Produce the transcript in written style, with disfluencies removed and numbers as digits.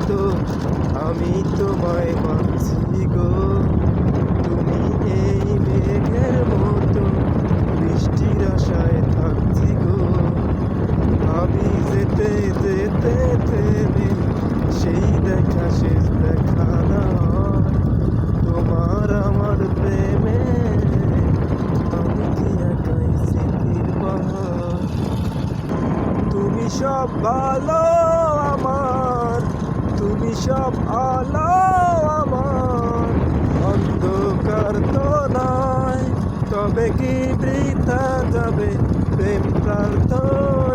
মতো আমি তোমায় ভাবছি গো। তুমি এই মেঘের মতো বৃষ্টির আশায় থাকছি গো। ভাবি যেতে যেতে থেমে সেই দেখা শেষ দেখা না হয়। তোমার আমার প্রেমে আমি কি একাই স্মৃতির পাহাড়। তুমি সব ভালো আমার, তুমি সব আলো আমার। অন্ধকার তো নয়, তবে কি বৃথা যাবে প্রেম প্রার্থনা।